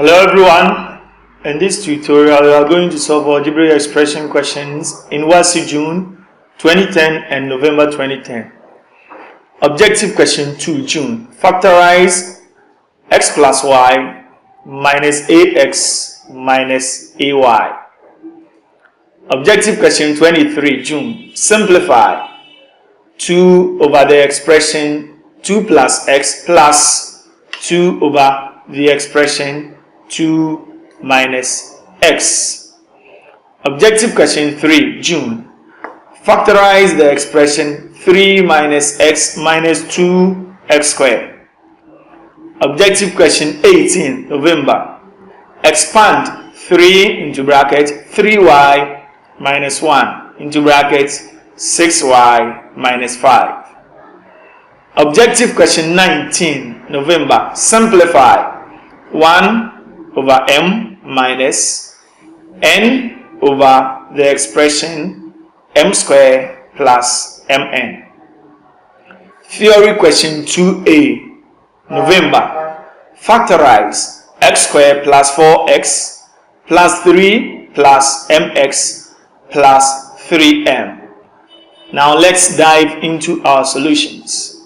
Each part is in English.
Hello everyone, in this tutorial we are going to solve algebraic expression questions in WASSCE June 2010 and November 2010. Objective question 2 June. Factorize x plus y minus ax minus ay. Objective question 23 June. Simplify 2 over the expression 2 plus x plus 2 over the expression 2 minus x. Objective question 3 June. Factorize the expression 3 minus x minus 2x squared. Objective question 18 November. Expand 3 into bracket 3y minus 1 into bracket 6y minus 5. Objective question 19 November. Simplify 1 over m minus n over the expression m squared plus mn. Theory question 2a November. Factorize x squared plus 4x plus 3 plus mx plus 3m. Now let's dive into our solutions.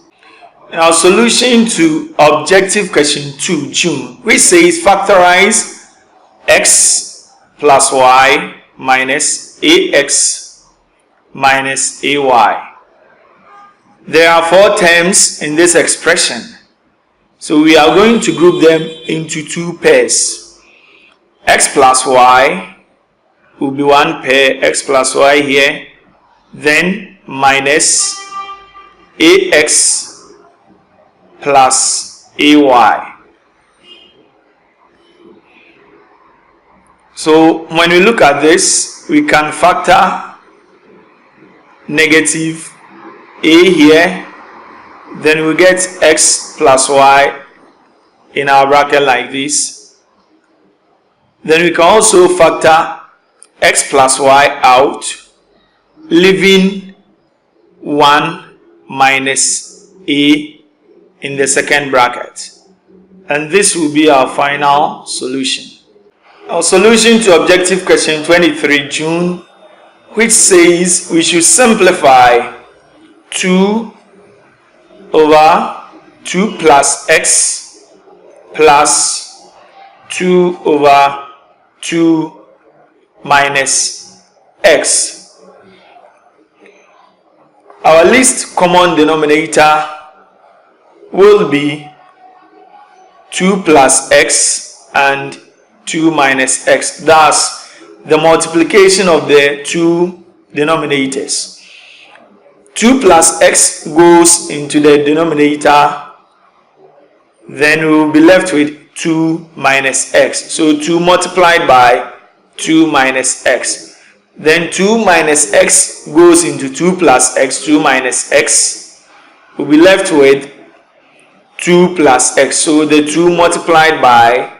Our solution to objective question 2 June, which says factorize x plus y minus ax minus ay. There are 4 terms in this expression, so we are going to group them into 2 pairs. X plus y will be one pair, x plus y here, then minus ax plus ay. So when we look at this, we can factor negative a here, then we get x plus y in our bracket like this. Then we can also factor x plus y out, leaving 1 minus a in the second bracket, and this will be our final solution. Our solution to objective question 23 June, which says we should simplify 2 over 2 plus x plus 2 over 2 minus x. Our least common denominator will be 2 plus x and 2 minus x. Thus, the multiplication of the 2 denominators. 2 plus x goes into the denominator, then we will be left with 2 minus x. So 2 multiplied by 2 minus x. Then 2 minus x goes into 2 plus x, 2 minus x. We'll be left with 2 plus x. So the 2 multiplied by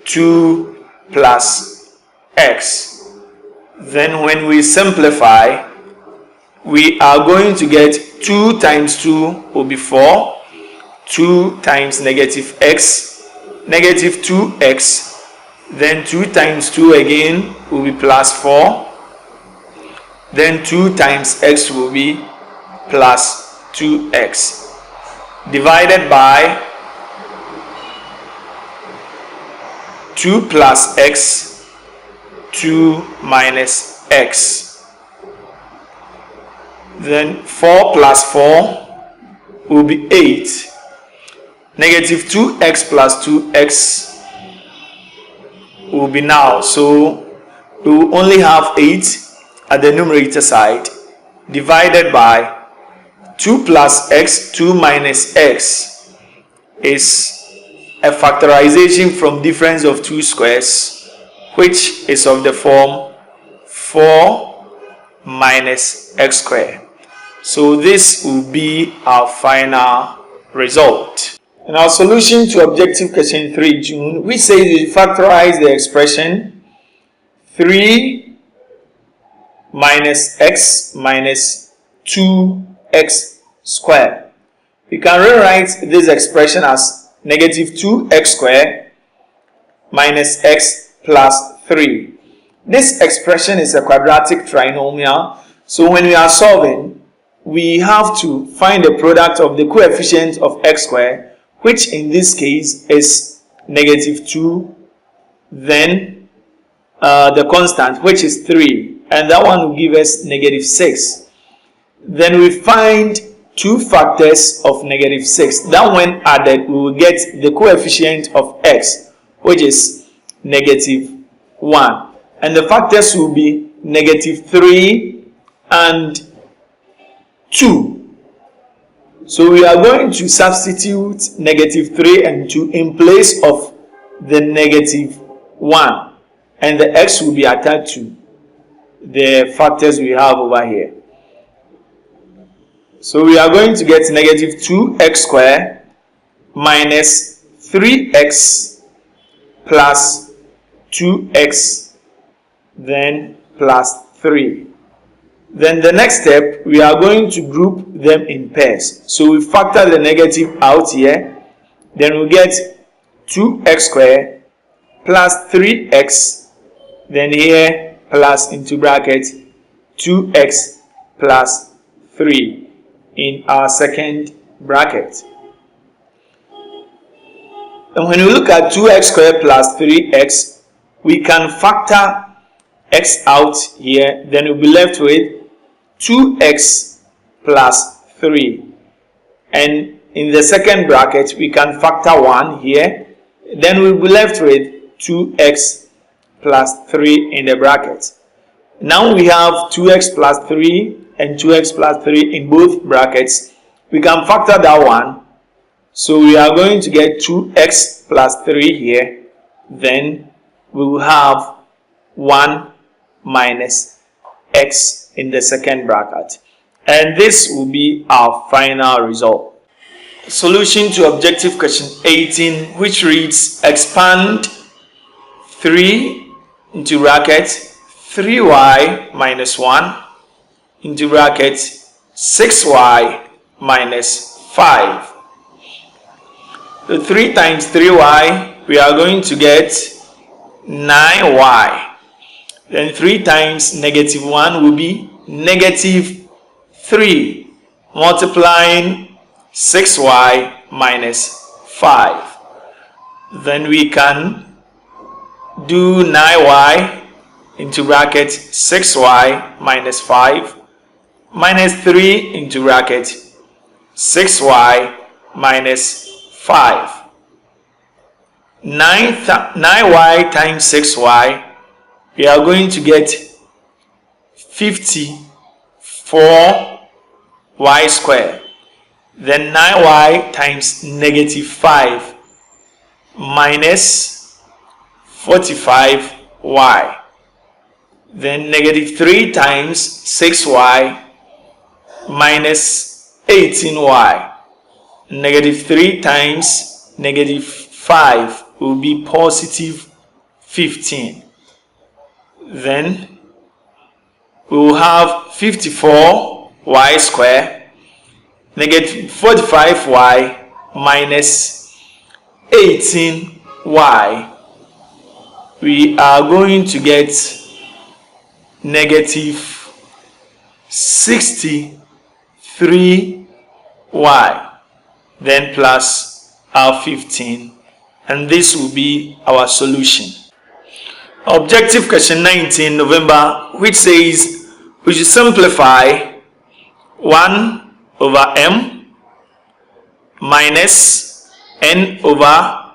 2 plus x. Then when we simplify, we are going to get 2 times 2 will be 4. 2 times negative x, negative 2x. Then 2 times 2 again will be plus 4. Then 2 times x will be plus 2x. Divided by 2 plus x, 2 minus x. Then 4 plus 4 will be 8. Negative 2x plus 2x will be now. So we will only have 8 at the numerator side, divided by 2 plus x, 2 minus x is a factorization from difference of 2 squares, which is of the form 4 minus x squared. So this will be our final result. In our solution to objective question 3 June, we say we factorize the expression 3 minus x minus 2x squared. We can rewrite this expression as negative 2x squared minus x plus 3. This expression is a quadratic trinomial, so when we are solving, we have to find the product of the coefficient of x squared, which in this case is negative 2, then the constant, which is 3, and that one will give us negative 6. Then we find two factors of negative 6. That when added, we will get the coefficient of x, which is negative 1. And the factors will be negative 3 and 2. So we are going to substitute negative 3 and 2 in place of the negative 1. And the x will be attached to the factors we have over here. So we are going to get negative 2x squared minus 3x plus 2x then plus 3. Then the next step, we are going to group them in pairs. So we factor the negative out here. Then we get 2x squared plus 3x. Then here plus into bracket 2x plus 3 in our second bracket. And when we look at 2x squared plus 3x, we can factor x out here. Then we'll be left with 2x plus 3. And in the second bracket, we can factor 1 here. Then we'll be left with 2x plus 3 in the bracket. Now we have 2x plus 3 and 2x plus 3 in both brackets. We can factor that one. So we are going to get 2x plus 3 here. Then we will have 1 minus x in the second bracket. And this will be our final result. Solution to objective question 18, which reads, expand 3 into bracket 3y minus 1 into bracket 6y minus 5. So 3 times 3y, we are going to get 9y. Then 3 times negative 1 will be negative 3, multiplying 6y minus 5. Then we can do 9y into bracket 6y minus 5 minus 3 into bracket 6y minus 5. 9y times 6y, we are going to get 54y squared. Then 9y times negative 5 minus 45y. Then negative 3 times 6y minus 18y. Negative 3 times negative 5 will be positive 15. Then we will have 54y squared, negative 45y minus 18y. We are going to get negative 63y, then plus our 15, and this will be our solution. Objective question 19 November, which says we should simplify 1 over m minus n over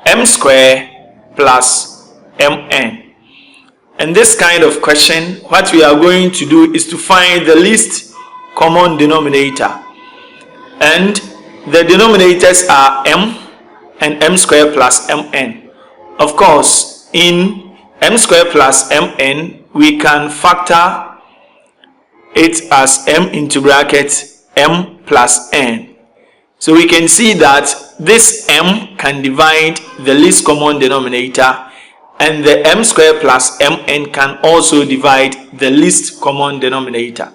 m squared plus mn. And this kind of question, what we are going to do is to find the least common denominator. And the denominators are m and m squared plus mn. Of course, in m squared plus mn, we can factor it as m into bracket m plus n. So we can see that this m can divide the least common denominator, and the m squared plus mn can also divide the least common denominator.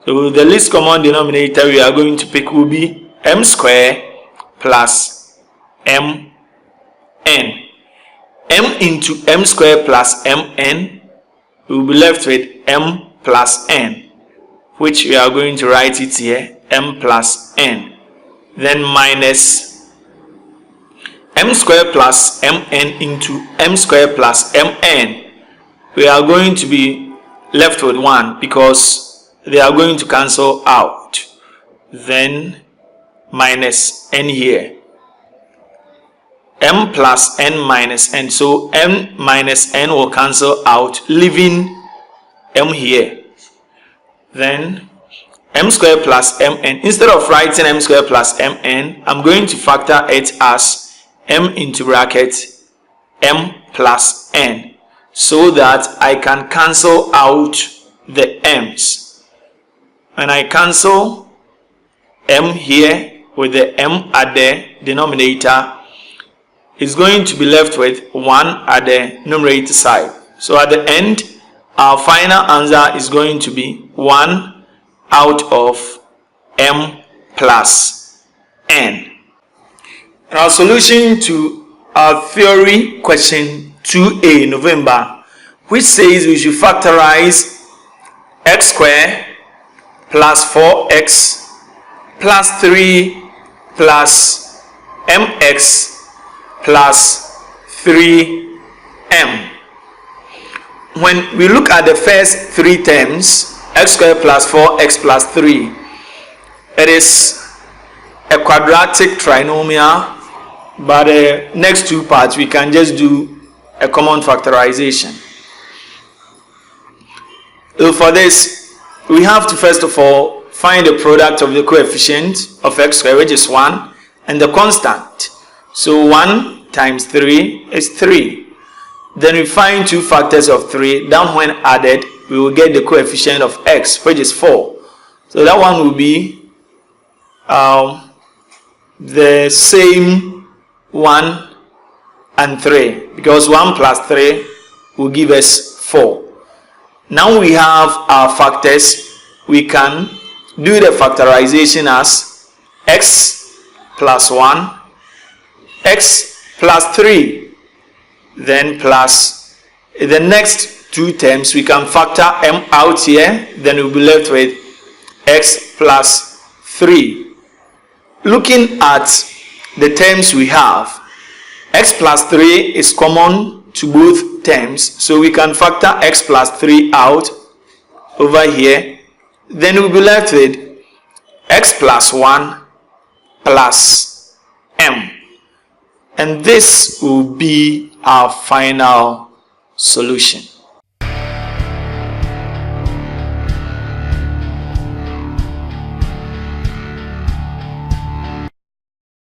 So the least common denominator we are going to pick will be m squared plus mn. m into m squared plus mn, we will be left with m plus n, which we are going to write it here, m plus n. Then minus m squared plus mn into m squared plus mn. We are going to be left with 1 because they are going to cancel out. Then minus n here, m plus n minus n, so m minus n will cancel out, leaving m here. Then m squared plus mn, instead of writing m squared plus mn, I'm going to factor it as m into bracket m plus n, so that I can cancel out the m's. When I cancel m here with the m at the denominator, it's going to be left with 1 at the numerator side. So at the end, our final answer is going to be 1 out of m plus n. And our solution to our theory question 2a November, which says we should factorize x squared plus 4x plus 3 plus mx plus 3m. When we look at the first 3 terms, x squared plus 4x plus 3, it is a quadratic trinomial, but the next 2 parts we can just do a common factorization. So for this, we have to first of all find the product of the coefficient of x squared, which is 1, and the constant. So 1 times 3 is 3. Then we find 2 factors of 3. Then when added, we will get the coefficient of x, which is 4. So that one will be the same 1 and 3, because 1 plus 3 will give us 4. Now we have our factors. We can do the factorization as x plus 1, x plus 3, then plus the next 2 terms. We can factor m out here, then we'll be left with x plus 3. Looking at the terms we have, x plus 3 is common to both terms, so we can factor x plus 3 out over here. Then we'll be left with x plus 1 plus m. And this will be our final solution.